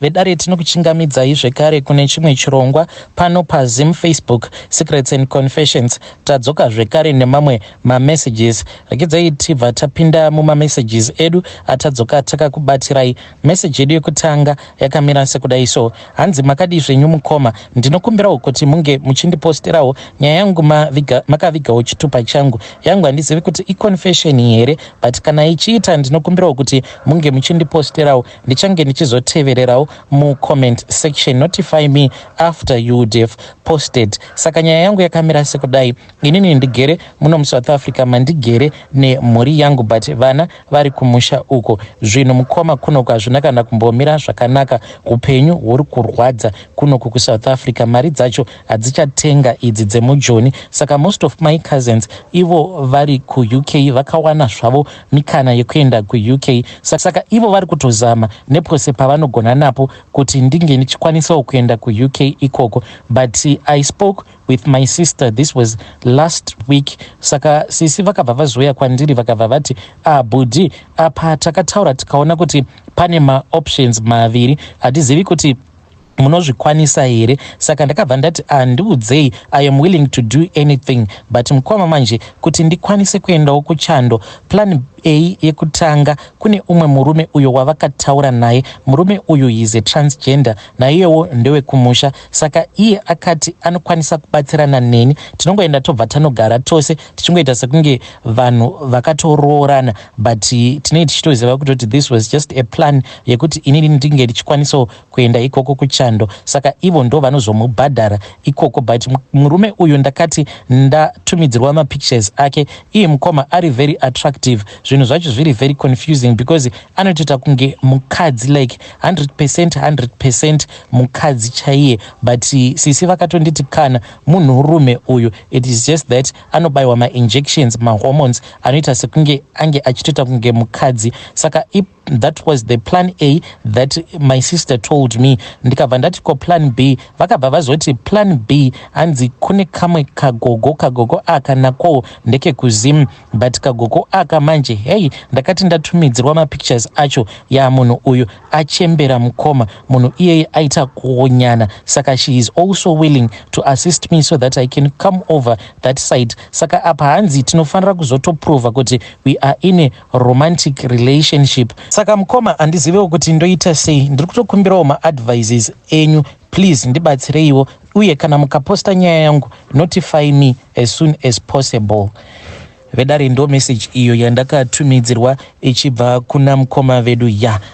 vedare tinokuchingamidzai zvekare kune chimwe chirongwa pano paZim Facebook Secrets and Confessions. Tadzoka zvekare nemamwe mamessages. Regai tibva tapinda mumamessages edu atadzoka takakubatirai. Message yedu yekutanga yakamira sekudai so: hanzi makadi zvenyu mukoma, ndinokumbirawo kuti munge muchindiposterawo nyaya yangu makavigawo chitupa changu. Yangu handizivi kuti iconfession here, but kana ichiita ndinokumbirawo kuti munge muchindiposterawo, ndichange ndichizotevererawo mucomment section. Notify me after you would have posted. Saka nyaya yangu yakamira sekudai: inini ndigere muno muSouth Africa, mandigere nemhuri yangu, but vana vari kumusha uko. Zvinhu mukoma kunoku hazvina kana kumbomira zvakanaka. Upenyu huri kurwadza kunoku kuSouth Africa. Mari dzacho hadzichatenga idzi dzemujoni. Saka most of my cousins ivo vari kuUK vakawana zvavo mikana yekuenda kuUK. Saka ivo vari kutozama nepose pavanogona napo kuti ndinge ndichikwanisawo kuenda kuUK ikoko. But I spoke with my sister, this was last week. Saka sisi vakabva vazoya kwandiri vakabva vati, budi apa takataura tikaona kuti pane maoptions maviri, hatizivi kuti munozvikwanisa here. Saka ndakabva ndati ndiudzei, I am willing to do anything, but mukoma manje kuti ndikwanise kuendawo kuchando. Plan A yekutanga, kune umwe murume uyo wavakataura naye. Murume uyu is a transgender, naiyewo ndewe kumusha. Saka iye akati anokwanisa kubatsirana neni, tinongoenda tobva tanogara tose tichingoita sekunge vanhu vakatoroorana, but tinenge tichitoziva kuti this was just a plan yekuti inini ndinge ndichikwanisawo kuenda ikoko kuchando. Saka ivo ndo vanozomubhadhara ikoko. But murume uyu ndakati ndatumidzirwa mapictures ake, iye mukoma ari very attractive. Zvinhu zvacho zviri very confusing because anotoita kunge mukadzi, like 100% mukadzi chaiye. But sisi vakatonditi kana munhurume uyu, it is just that anobayiwa ma-injections, ma-hormones anoita sekunge ange achitoita kunge mukadzi. Saka that was the plan A that my sister told me. Ndikabva ndati ko plan B, vakabva vazoti plan B hanzi kune kamwe kagogo aka nako ndeke kuZim, but kagogo aka manje, hey, ndakati ndatumidzirwa mapictures acho ya munhu uyu achembera mukoma. Munhu iyeye aita kuonyana. Saka she is also willing to assist me so that I can come over that side. Saka apa hanzi tinofanira kuzotoprova kuti we are in a romantic relationship. Saka mukoma handizivewo kuti ndoita sei. Ndiri kutokumbirawo maadvices enyu, please ndibatsireiwo, uye kana mukaposta nyaya yangu notify me as soon as possible. Vedare ndo message iyo yandakatumidzirwa ichibva kuna mukoma vedu.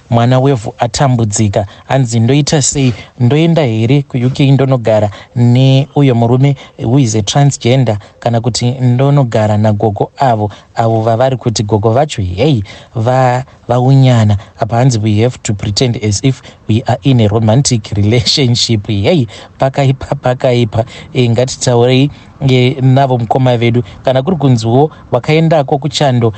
Mwana wevhu atambudzika, hanzi ndoita sei, ndoenda here kuUK ndonogara neuyo murume who is a transgender, kana kuti ndonogara nagogo avo vavari kuti gogo vacho hey vaunyana. Apa hanzi we have to pretend as if we are in a romantic relationship. Hey, pakaipa. Ngatitaurei navo mukoma vedu, kana kuri kunziwo wakaendako kuchando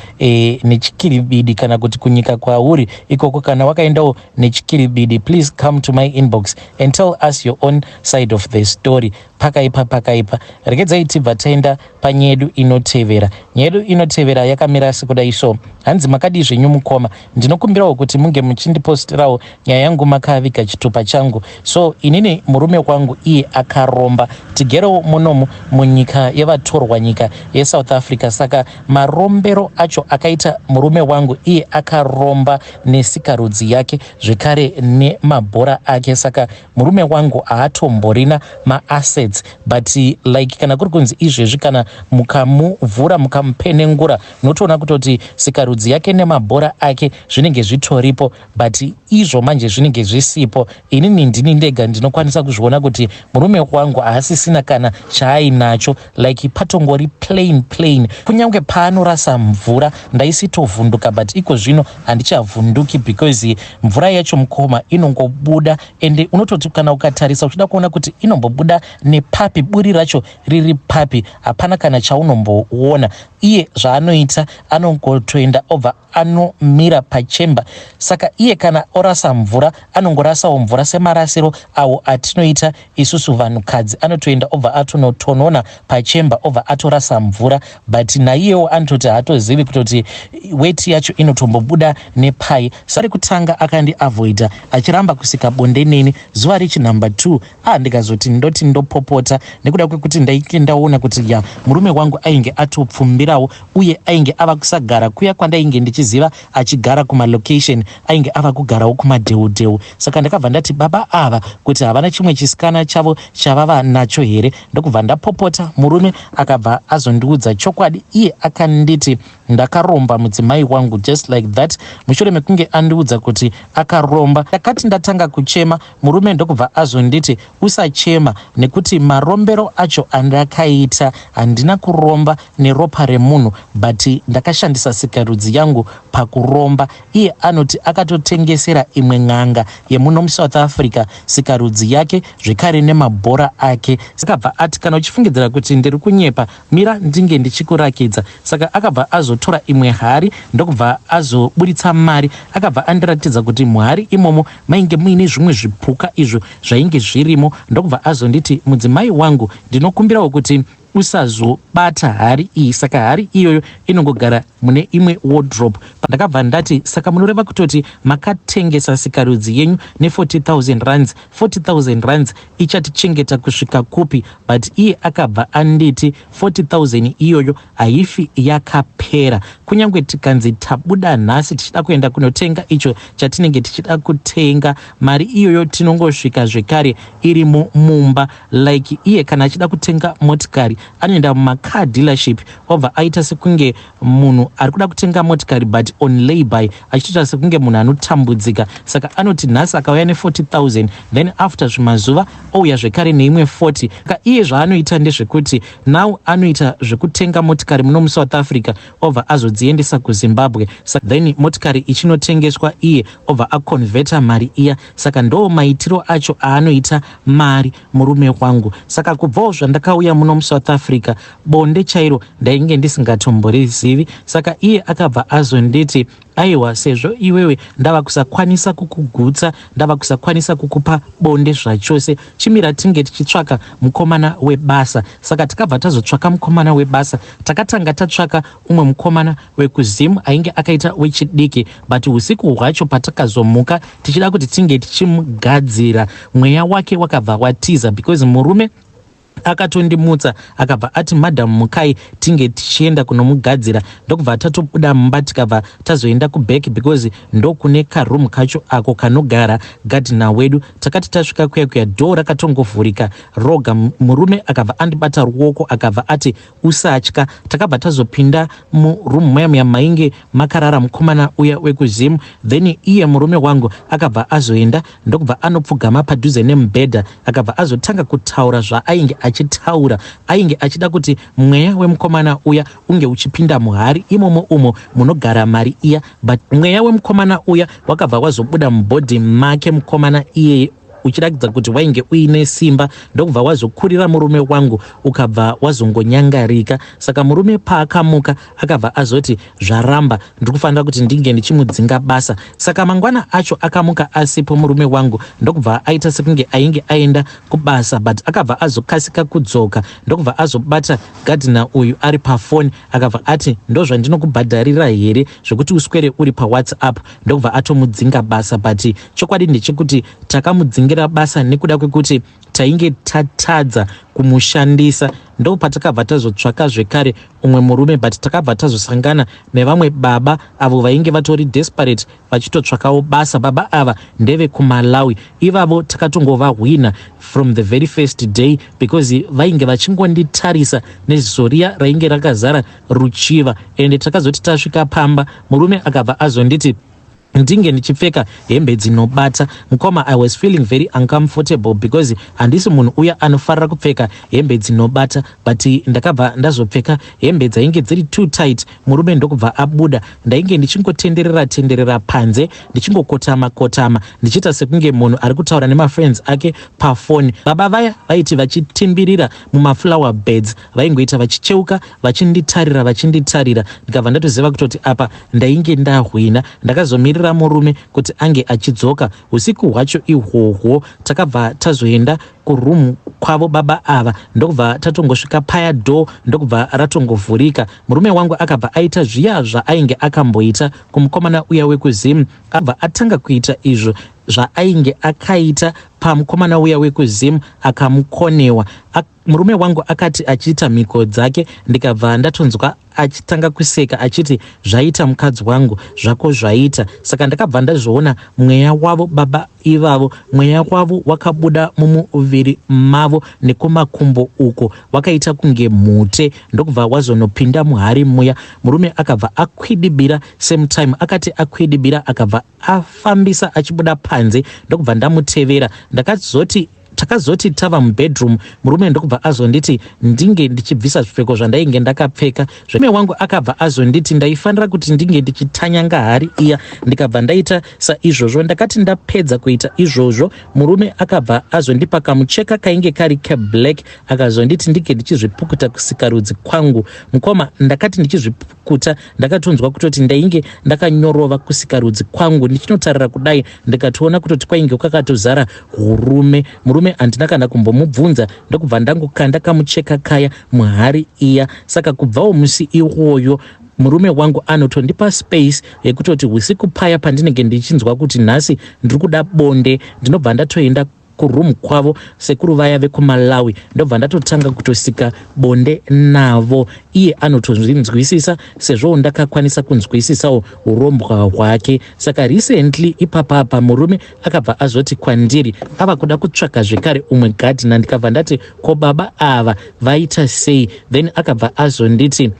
nechikiribidi kana kuti kunyika kwauri ikoko, kana wakaendawo nechikiribidi, please come to my inbox and tell us your own side of the story. Pakaipa. Regedzai tibva taenda panyedu inotevera. Nyedu inotevera yakamira sekudai so: hanzi makadi zvenyu mukoma, ndinokumbirawo kuti munge muchindiposterawo nyaya yangu makaviga chitupa changu. So inini murume wangu iye akaromba tigerewo munomu munyika yevatorwa, nyika yeSouth Africa. Saka marombero acho akaita murume wangu iye akaromba nesikarudzi yake zvekare nemabhora ake. Saka murume wangu haatomborina maassets, but like kana kuri kunzi izvezvi kana mukamuvhura mukamupenengura notoona kutoti sikarudzi yake nemabhora ake zvinenge zvitoripo, but izvo manje zvinenge zvisipo. Inini ndini ndega ndinokwanisa kuzviona kuti murume wangu haasisina kana chaainacho, like patongori plain. Kunyange paanorasa mvura ndaisitovhunduka, but iko zvino handichavhunduki because mvura yacho mukoma inongobuda, ende unototi kana ukatarisa uchida kuona kuti inombobuda nepapi, buri racho riri papi, hapana kana chaunomboona. Iye zvaanoita anongotoenda obva anomira pachemba. Saka iye kana orasa mvura anongorasawo mvura semarasiro awo atinoita isusu vanhukadzi. Anotoenda obva atonotonona pachemba obva atorasa mvura, but naiyewo anototi haatozivi kutoti weti yacho inotombobuda nepai. Sari kutanga akandiavoida achiramba kusika bonde neni. Zuva rechinumber 2 ndikazoti ndoti ndopopota nekuda kwekuti ndaike ndaona kuti ya murume wangu ainge atopfumbirawo uye ainge ava kusagara kuya kwandainge ndichiziva achigara kumalocation, ainge ava kugarawo kumadheudheu. Saka ndakabva ndati baba ava kuti havana chimwe chisikana chavo chavava nacho here. Ndokubva ndapopota, murume akabva azondiudza chokwadi. Iye akanditi ndakaromba mudzimai wangu just like that. Mushure mekunge andiudza kuti akaromba, ndakati ndatanga kuchema, murume ndokubva azonditi usachema nekuti marombero acho andakaita handina kuromba neropa remunhu, but ndakashandisa sikarudzi yangu pakuromba. Iye anoti akatotengesera imwe n'anga yemuno muSouth Africa sikarudzi yake zvekare nemabhora ake. Sakabva ati kana uchifungidzira kuti ndiri kunyepa, mira ndinge ndichikurakidza. Saka akabva azotora imwe hari ndokubva azoburitsa mari. Akabva andiratidza kuti muhari imomo mainge muine zvimwe zvipuka izvo zvainge zvirimo. Ndokubva azonditi mudzimai wangu, ndinokumbirawo kuti usazobata hari iyi. Saka hari iyoyo inongogara mune imwe wardrobe. Ndakabva ndati saka munoreva kutoti makatengesa sikarudzi yenyu ne40,000 rands. 40,000 rands ichatichengeta kusvika kupi? But iye akabva anditi 40,000 iyoyo haifi yakapera. Kunyange tikanzi tabuda nhasi tichida kuenda kunotenga icho chatinenge tichida kutenga, mari iyoyo tinongosvika zvekare iri mumba. Like iye kana achida kutenga motikari anoenda mumacar dealership obva aita sekunge munhu ari kuda kutenga motikari but on layby, achitoita sekunge munhu anotambudzika. Saka anoti nhasi akauya ne40,000 then after zvimazuva ouya zvekare neimwe 40. Saka iye zvaanoita ndezvekuti now anoita zvekutenga motikari muno muSouth Africa obva azodziendesa kuZimbabwe. Saka then motikari ichinotengeswa iye obva akonveta mari iya. Saka ndo maitiro acho aanoita mari murume wangu. Saka kubvawo zvandakauya muno muSouth Africa bonde chairo ndainge ndisingatomborizivi. Saka iye akabva azonditi aiwa sezvo iwewe ndava kusakwanisa kukugutsa, ndava kusakwanisa kukupa bonde zvachose, chimira tinge tichitsvaka mukomana webasa. Saka takabva tazotsvaka mukomana webasa. Takatanga tatsvaka umwe mukomana wekuzimu ainge akaita wechidiki, but usiku hwacho patakazomuka tichida kuti tinge tichimugadzira, mweya wake wakabva watiza because murume akatondimutsa akabva ati madam mukai tinge tichienda kunomugadzira. Ndokubva tatobuda mumba tikabva tazoenda kuback because ndokune karoom kacho ako kanogara gadhina wedu. Takati tasvika kuya dhoo rakatongovhurika roga. Murume akabva andibata ruoko akabva ati usatya. Takabva tazopinda muroom maya mainge makarara mukomana uya wekuzimu. Then iye murume wangu akabva azoenda ndokubva anopfugama padhuze nemubhedha akabva azotanga kutaura zvaainge achitaura. Ainge achida kuti mweya wemukomana uya unge uchipinda muhari imomo umo munogara mari iya, but mweya wemukomana uya wakabva wazobuda mubhodhi make mukomana iye uchiratidza kuti wainge uine simba. Ndokubva wazokurira murume wangu ukabva wazongonyangarika. Saka murume paakamuka akabva azoti zvaramba ndikufanira kuti ndinge ndichimudzinga basa. Saka mangwana acho akamuka asipo murume wangu. Ndokubva aita sekunge ainge aenda kubasa, but akabva azokasika kudzoka. Ndokubva azobata gadhina uyu ari pafoni akabva ati ndozvandinokubhadharira here zvekuti uswere uri paWhatsApp. Ndokubva atomudzinga basa, but chokwadi ndechekuti takamudzingira basa nekuda kwekuti tainge tatadza kumushandisa. Ndo patakabva tazotsvaka zvekare umwe murume, but takabva tazosangana nevamwe baba avo vainge vatori desperate vachitotsvakawo basa. Baba ava ndeve kuMalawi. Ivavo takatongovahwina from the very first day because vainge vachingonditarisa neziso riya rainge rakazara ruchiva. Ende takazoti tasvika pamba murume akabva azonditi ndinge ndichipfeka hembe dzinobata. Mukoma, I was feeling very uncomfortable because handisi munhu uya anofarira kupfeka hembe dzinobata, but ndakabva ndazopfeka hembe dzainge dziri too tight. Murume ndokubva abuda. Ndainge ndichingotenderera panze ndichingokotama ndichiita sekunge munhu ari kutaura nemafriends ake pafoni. Baba vaya vaiti vachitimbirira mumaflower beds vaingoita vachicheuka vachinditarira. Ndikabva ndatoziva kutoti apa ndainge ndahwina. Ndakazomirira akamirira murume kuti ange achidzoka. Usiku hwacho ihwohwo takabva tazoenda kurumu kwavo baba ava, ndokubva tatongosvika paya door ndokubva ratongovhurika. Murume wangu akabva aita zviya zvaainge akamboita kumukomana uya wekuzimu, abva atanga kuita izvo zvaainge akaita pamukomana uya wekuzimu akamukonewa. Murume wangu akati achiita mhiko dzake, ndikabva ndatonzwa achitanga kuseka achiti zvaita mukadzi wangu, zvako zvaita. Saka ndakabva ndazviona mweya wavo baba ivavo, mweya wavo wakabuda mumuviri mavo nekumakumbo uko, wakaita kunge mhute, ndokubva wazonopinda muhari muya. Murume akabva akwidibira, same time akati akwidibira akabva afambisa achibuda panze, ndokubva ndamutevera. Takazoti tava mubedroom, murume ndokubva azonditi ndinge ndichibvisa zvipfeko zvandainge ndakapfeka. Murume wangu akabva azonditi ndaifanira kuti ndinge ndichitanyanga hari iya, ndikabva ndaita saizvozvo. Ndakati ndapedza kuita izvozvo, murume akabva azondipa kamucheka kainge kari keblack, akazonditi ndinge ndichizvipukuta kusikarudzi kwangu. Mukoma ndakati ndichizvipukuta ndakatonzwa kutoti ndainge ndakanyorova kusikarudzi kwangu. Ndichinotarira kudai ndikatoona kutoti kwainge kwakatozara hurume. Murume handina kana kumbomubvunza, ndokubva ndangokanda kamucheka kaya muhari iya. Saka kubvawo musi iwoyo murume wangu anotondipa space yekutoti usiku paya pandinenge ndichinzwa kuti nhasi ndiri kuda bonde, ndinobva ndatoenda kurumu kwavo sekuru vaya vekuMalawi, ndobva ndatotanga kutosika bonde navo. Iye anotozvinzwisisa sezvo ndakakwanisa kunzwisisawo urombwa hwake. Saka recently ipapapa murume akabva azoti kwandiri ava kuda kutsvaka zvekare umwe gadhina. Ndikabva ndati ko baba ava vaita sei? Then akabva azonditi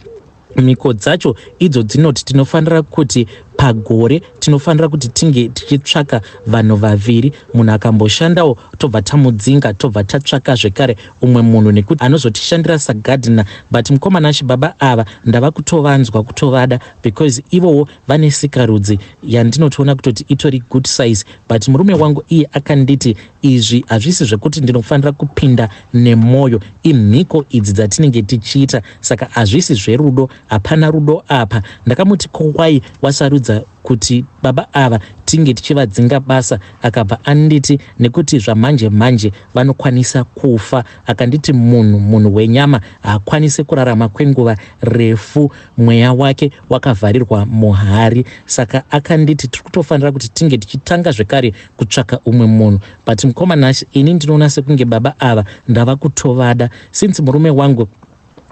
mhiko dzacho idzo dzinoti tinofanira kuti pagore tinofanira kuti tinge tichitsvaka vanhu vaviri. Munhu akamboshandawo tobva tamudzinga, tobva tatsvaka zvekare umwe munhu nekuti anozotishandira sagadhina. But mukomana chibaba ava ndava kutovanzwa kutovada because ivowo vane sikarudzi yandinotoona kutoti itori good size. But murume wangu iye akanditi izvi hazvisi zvekuti ndinofanira kupinda nemwoyo, imhiko idzi dzatinenge tichiita, saka hazvisi zverudo, hapana rudo apa. Ndakamuti kowai wasarudza kuti baba ava tinge tichivadzinga basa? Akabva anditi nekuti zvamanje manje vanokwanisa kufa. Akanditi munhu wenyama haakwanisi kurarama kwenguva refu, mweya wake wakavharirwa muhari. Saka akanditi tiri kutofanira kuti tinge tichitanga zvekare kutsvaka umwe munhu. But mukomana ini ndinoona sekunge baba ava ndava kutovada since murume wangu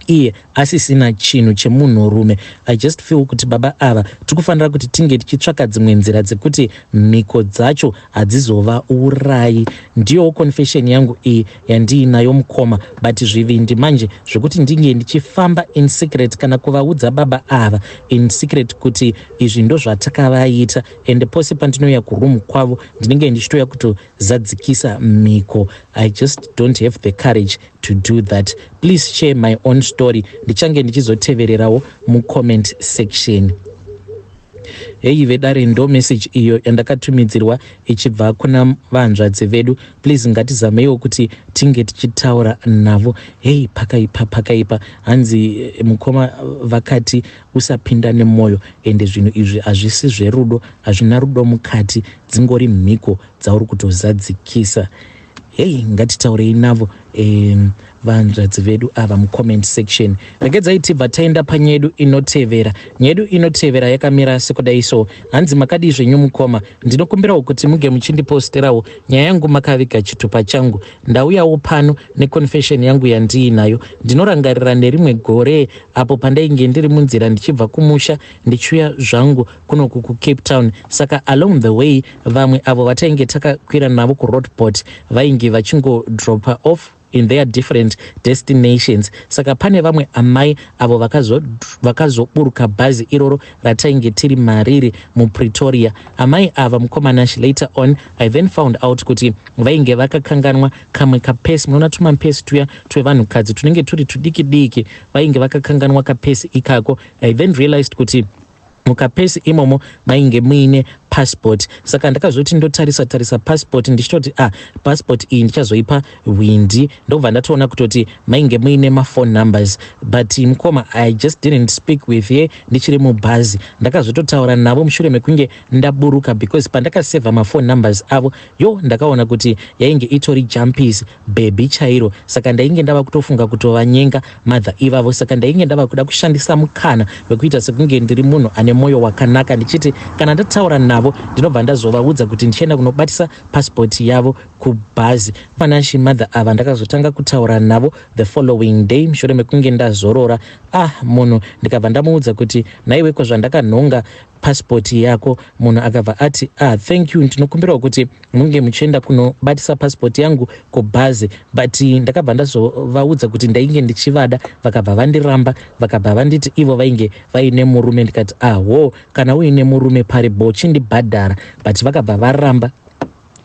iye asisina chinhu chemunhurume. I just feel kuti baba ava tikufanira kuti tinge tichitsvaka dzimwe nzira dzekuti mhiko dzacho hadzizova urayi. Ndiyowo confession yangu iyi yandiinayo mukoma. But zvivindi manje zvekuti ndinge ndichifamba in secret kana kuvaudza baba ava in secret kuti izvi ndo zvatakavaita, ende pose pandinouya kurumu kwavo ndinenge ndichitoya kutozadzikisa mhiko. I just don't have the courage to do that. Please share my own story. Ndichange ndichizotevererawo mucomment section. Hei vedare ndo message iyo yandakatumidzirwa ichibva kuna vanzvadzi vedu. Please ngatizameiwo kuti tinge tichitaura navo. Hei pakaipa hanzi mukoma vakati usapinda nemwoyo, ende zvinhu izvi hazvisi zverudo, hazvina rudo mukati, dzingori mhiko dzauri kutozadzikisa. Hei ngatitaurei navo vanzvadzi vedu ava mucomment section. Regedzai tibva taenda panyedu inotevera. Nyedu inotevera yakamira sekudai so. Hanzi makadi zvenyu mukoma, ndinokumbirawo kuti muge muchindiposterawo nyaya yangu makaviga chitupa changu. Ndauyawo pano neconfession yangu yandiinayo. Ndinorangarira nerimwe gore apo pandainge ndiri munzira ndichibva kumusha ndichiuya zvangu kunoku kuCape Town. Saka along the way vamwe avo vatainge takakwira navo kuroadport vainge vachingodropa off in their different destinations. Saka pane vamwe amai avo vakazoburuka bhazi iroro ratainge tiri mariri muPretoria. Amai ava mukomana later on I then found out kuti vainge vakakanganwa kamwe kapesi. Munoona tumapesi tuya twevanhukadzi tunenge turi tudiki diki, vainge vakakanganwa kapesi ikako. I then realized kuti mukapesi imomo mainge muine passport. Saka ndakazoti ndotarisa passport ndichitoti passport iyi ndichazoipa Windi, ndobva ndatoona kutoti mainge muine phone numbers, but mukoma I just didn't speak with ye ndichiri mubhazi. Ndakazototaura navo mushure mekunge ndaburuka, because pandakaseva phone numbers avo ndakaona kuti yainge itori jumpies baby chairo. Saka ndainge ndava kutofunga kutovanyenga mother ivavo. Saka ndainge ndava kuda kushandisa mukana wekuita sekunge ndiri munhu ane moyo wakanaka, ndichiti kana ndataura navo ndinobva ndazovaudza kuti ndichaenda kunobatisa passport yavo kubhazi. Financial mother ava ndakazotanga kutaura navo the following day mushure mekunge ndazorora. Munhu ndikabva ndamuudza kuti naiweko zvandakanhonga passport yako. Munhu akabva ati thank you, ndinokumbirawo kuti munge muchienda kunobatisa passport yangu kubhazi. But ndakabva ndazovaudza kuti ndainge ndichivada, vakabva vandiramba, vakabva vanditi ivo vainge vaine murume. Ndikati kana uine murume paribo chindibhadhara. But vakabva varamba,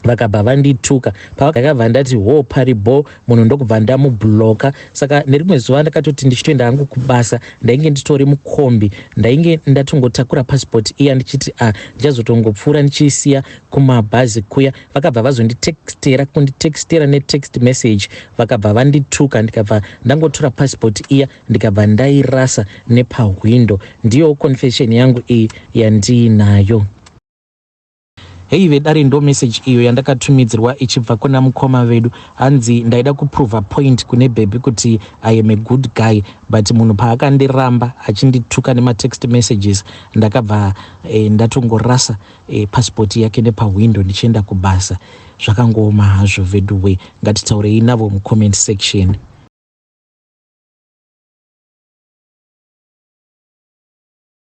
vakabva vandituka. Pavakabva ndati paribo munhu ndokubva ndamubhuloka. Saka nerimwe zuva ndakatoti ndichitoenda hangu kubasa, ndainge nditori mukombi, ndainge ndatongotakura passport iya ndichiti ndichazotongopfuura ndichisiya kumabhazi kuya. Vakabva kunditextera netext message, vakabva vandituka. Ndikabva ndangotora passport iya ndikabva ndairasa nepahwindo. Ndiyo confession yangu iyi yandiinayo. Dare ndo message iyo yandakatumidzirwa ichibva kuna mukoma vedu. Hanzi ndaida kuprova point kune baby kuti I am a good guy, but munhu paakandiramba achindituka nematext messages, ndakabva ndatongorasa passport yake nepahwindo ndichienda kubasa. Zvakangoma hazvo vedu we. Ngatitaurei navo mucomment section.